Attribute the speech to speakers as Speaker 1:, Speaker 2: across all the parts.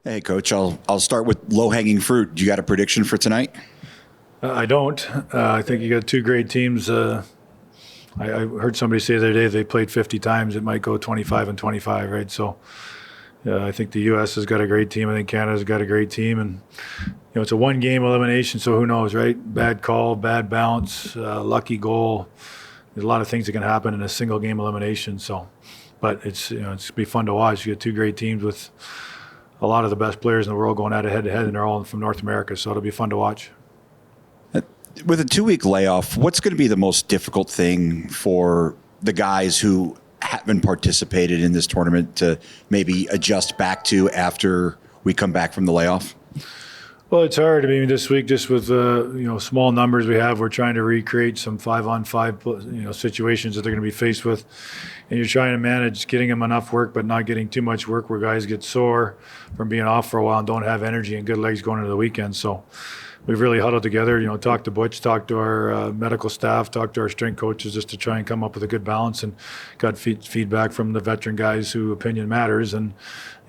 Speaker 1: Hey, Coach, I'll start with low-hanging fruit. Do you got a prediction for tonight?
Speaker 2: I don't. I think you got two great teams. I heard somebody say the other day they played 50 times. It might go 25 and 25, right? So I think the U.S. has got a great team. I think Canada's got a great team. And, it's a one-game elimination, so who knows, right? Bad call, bad bounce, lucky goal. There's a lot of things that can happen in a single-game elimination. So, but it's it's going to be fun to watch. You got two great teams with a lot of the best players in the world going at it head-to-head, and they're all from North America, so it'll be fun to watch.
Speaker 1: With a 2-week layoff, what's going to be the most difficult thing for the guys who haven't participated in this tournament to maybe adjust back to after we come back from the layoff?
Speaker 2: Well, it's hard. I mean, this week, just with small numbers we have, we're trying to recreate some 5-on-5 situations that they're going to be faced with, and you're trying to manage getting them enough work, but not getting too much work where guys get sore from being off for a while and don't have energy and good legs going into the weekend. So we've really huddled together, talked to Butch, talked to our medical staff, talked to our strength coaches just to try and come up with a good balance, and got feedback from the veteran guys who opinion matters. And,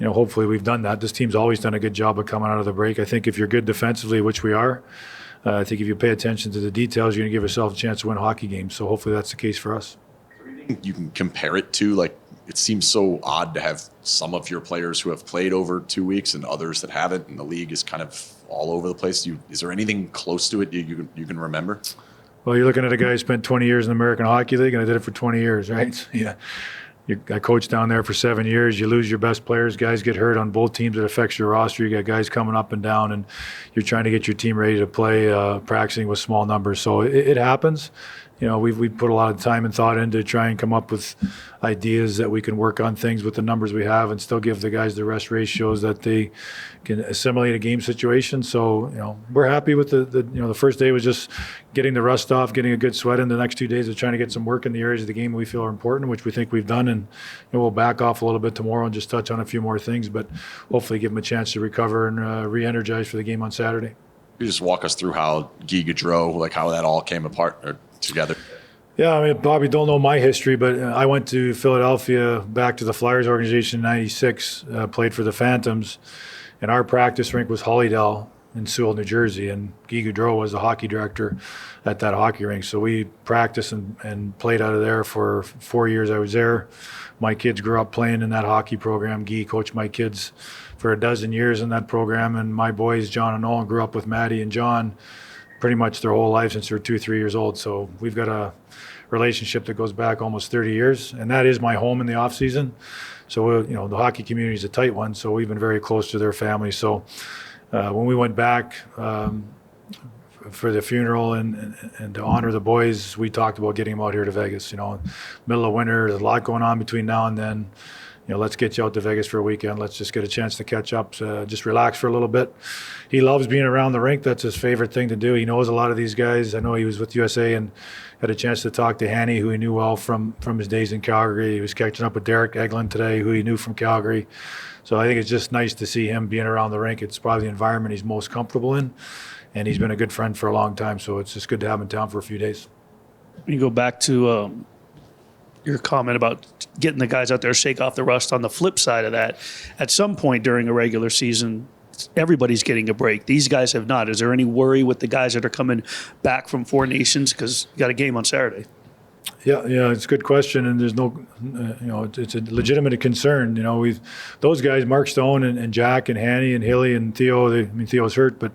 Speaker 2: hopefully we've done that. This team's always done a good job of coming out of the break. I think if you're good defensively, which we are, I think if you pay attention to the details, you're going to give yourself a chance to win hockey games. So hopefully that's the case for us.
Speaker 3: You can compare it to, it seems so odd to have some of your players who have played over 2 weeks and others that haven't, and the league is kind of all over the place. Is there anything close to it you can remember?
Speaker 2: Well, you're looking at a guy who spent 20 years in the American Hockey League, and I did it for 20 years, right? Yeah. I coached down there for 7 years. You lose your best players. Guys get hurt on both teams. It affects your roster. You got guys coming up and down, and you're trying to get your team ready to play, practicing with small numbers. So it happens. We put a lot of time and thought into try and come up with ideas that we can work on things with the numbers we have and still give the guys the rest ratios that they can assimilate a game situation. So, we're happy with the first day was just getting the rust off, getting a good sweat in. The next 2 days of trying to get some work in the areas of the game we feel are important, which we think we've done. And we'll back off a little bit tomorrow and just touch on a few more things, but hopefully give them a chance to recover and re-energize for the game on Saturday.
Speaker 3: You just walk us through how Guy Gaudreau, how that all came apart or together.
Speaker 2: Yeah, I mean, Bobby, don't know my history, but I went to Philadelphia, back to the Flyers organization in '96, played for the Phantoms, and our practice rink was Hollydale in Sewell, New Jersey, and Guy Gaudreau was the hockey director at that hockey rink. So we practiced and played out of there for 4 years I was there. My kids grew up playing in that hockey program. Guy coached my kids for a dozen years in that program, and my boys, John and Nolan, grew up with Maddie and John pretty much their whole life since they're 2-3 years old. So we've got a relationship that goes back almost 30 years, and that is my home in the off season. So the hockey community is a tight one, so we've been very close to their family. So when we went back for the funeral and to honor the boys, we talked about getting them out here to Vegas. Middle of winter, there's a lot going on between now and then. Let's get you out to Vegas for a weekend. Let's just get a chance to catch up, just relax for a little bit. He loves being around the rink. That's his favorite thing to do. He knows a lot of these guys. I know he was with USA and had a chance to talk to Hanny, who he knew well from his days in Calgary. He was catching up with Derek Eglin today, who he knew from Calgary. So I think it's just nice to see him being around the rink. It's probably the environment he's most comfortable in, and he's been a good friend for a long time. So it's just good to have him in town for a few days.
Speaker 4: You go back to your comment about getting the guys out there, shake off the rust. On the flip side of that, at some point during a regular season, everybody's getting a break. These guys have not. Is there any worry with the guys that are coming back from Four Nations? Because you got a game on Saturday.
Speaker 2: Yeah, it's a good question, and there's no, it's a legitimate concern. Those guys, Mark Stone and Jack and Hanny and Hilly and Theo. Theo's hurt, but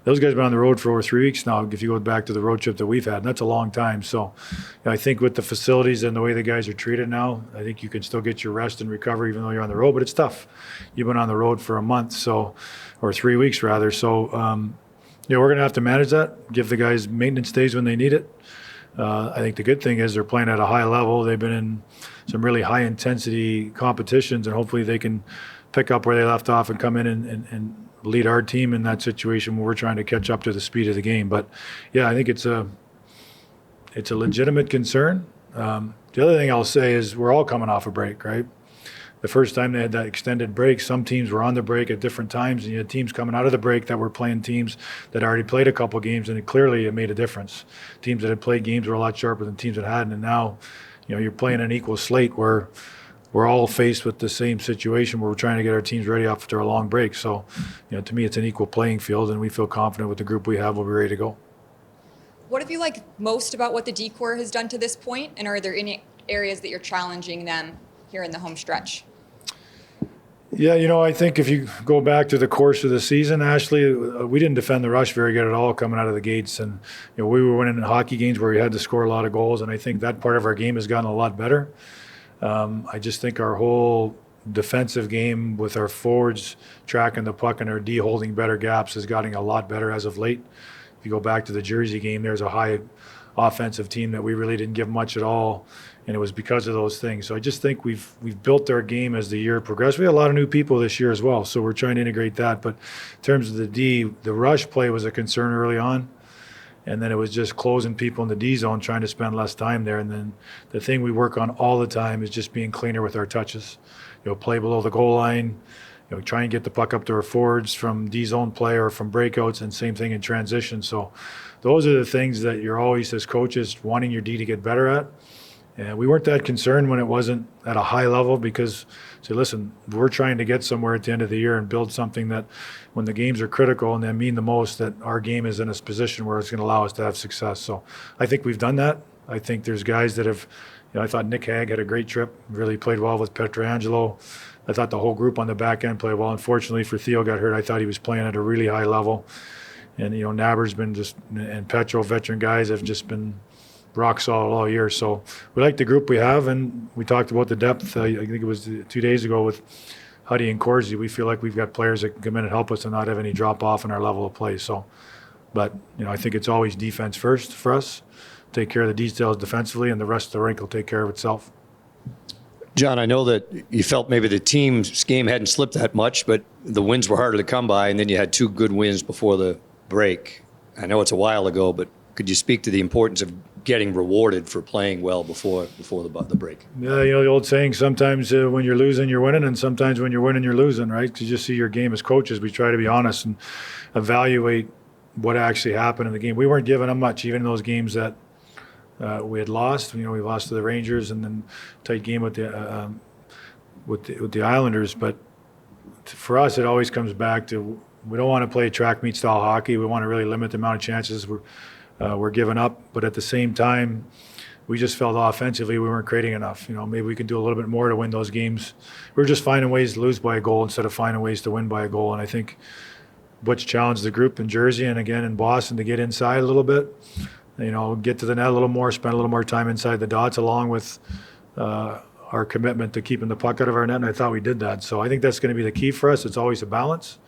Speaker 2: those guys have been on the road for over 3 weeks now. If you go back to the road trip that we've had, and that's a long time. So, I think with the facilities and the way the guys are treated now, I think you can still get your rest and recover even though you're on the road. But it's tough. You've been on the road for a month, or 3 weeks rather. So, we're going to have to manage that. Give the guys maintenance days when they need it. I think the good thing is they're playing at a high level. They've been in some really high-intensity competitions, and hopefully they can pick up where they left off and come in and lead our team in that situation where we're trying to catch up to the speed of the game. But, yeah, I think it's a legitimate concern. The other thing I'll say is we're all coming off a break, right? The first time they had that extended break, some teams were on the break at different times, and you had teams coming out of the break that were playing teams that already played a couple games, and it made a difference. Teams that had played games were a lot sharper than teams that hadn't, and now, you're playing an equal slate where we're all faced with the same situation where we're trying to get our teams ready after a long break. So, to me, it's an equal playing field, and we feel confident with the group we have. We'll be ready to go.
Speaker 5: What have you liked most about what the D-Corps has done to this point, and are there any areas that you're challenging them here in the home stretch?
Speaker 2: Yeah, I think if you go back to the course of the season, Ashley, we didn't defend the rush very good at all coming out of the gates. And, we were winning hockey games where we had to score a lot of goals. And I think that part of our game has gotten a lot better. I just think our whole defensive game with our forwards tracking the puck and our D holding better gaps is getting a lot better as of late. If you go back to the Jersey game, there's a high offensive team that we really didn't give much at all, and it was because of those things. So I just think we've built our game as the year progressed. We had a lot of new people this year as well, so we're trying to integrate that. But in terms of the D, the rush play was a concern early on, and then it was just closing people in the D zone, trying to spend less time there. And then the thing we work on all the time is just being cleaner with our touches. Play below the goal line, try and get the puck up to our forwards from D zone play or from breakouts, and same thing in transition. So those are the things that you're always, as coaches, wanting your D to get better at. And we weren't that concerned when it wasn't at a high level, because, listen, we're trying to get somewhere at the end of the year and build something that when the games are critical and they mean the most, that our game is in a position where it's going to allow us to have success. So I think we've done that. I think there's guys that have, I thought Nick Hague had a great trip, really played well with Pietrangelo. I thought the whole group on the back end played well. Unfortunately for Theo got hurt, I thought he was playing at a really high level. And, Naber's been and Petro, veteran guys, have just been rock solid all year. So we like the group we have, and we talked about the depth. I think it was 2 days ago with Huddy and Corsi. We feel like we've got players that can come in and help us and not have any drop off in our level of play. So, but, I think it's always defense first for us. Take care of the details defensively, and the rest of the rink will take care of itself.
Speaker 6: John, I know that you felt maybe the team's game hadn't slipped that much, but the wins were harder to come by, and then you had 2 good wins before the break. I know it's a while ago, but could you speak to the importance of getting rewarded for playing well before the break?
Speaker 2: Yeah, the old saying, sometimes when you're losing, you're winning, and sometimes when you're winning, you're losing, right? Because you just see your game as coaches. We try to be honest and evaluate what actually happened in the game. We weren't giving them much, even in those games that we had lost. We lost to the Rangers, and then tight game with the Islanders. But for us, it always comes back to, we don't want to play track meet style hockey. We want to really limit the amount of chances we're giving up. But at the same time, we just felt offensively we weren't creating enough. Maybe we could do a little bit more to win those games. We were just finding ways to lose by a goal instead of finding ways to win by a goal. And I think Butch challenged the group in Jersey and again in Boston to get inside a little bit. Get to the net a little more, spend a little more time inside the dots, along with our commitment to keeping the puck out of our net, and I thought we did that. So I think that's going to be the key for us. It's always a balance.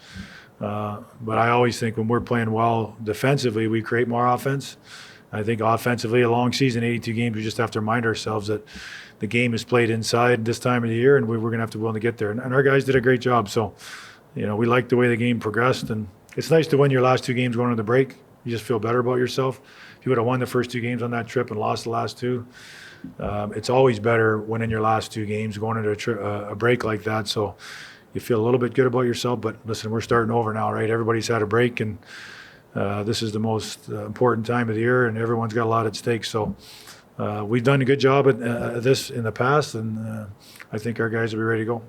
Speaker 2: But I always think when we're playing well defensively, we create more offense. I think offensively, a long season, 82 games, we just have to remind ourselves that the game is played inside this time of the year, and we're going to have to be willing to get there. And our guys did a great job. So, we like the way the game progressed, and it's nice to win your last 2 games going into the break. You just feel better about yourself. If you would have won the first 2 games on that trip and lost the last 2, it's always better winning your last 2 games going into a break like that. So you feel a little bit good about yourself. But listen, we're starting over now, right? Everybody's had a break, and this is the most important time of the year, and everyone's got a lot at stake. So we've done a good job at this in the past, and I think our guys will be ready to go.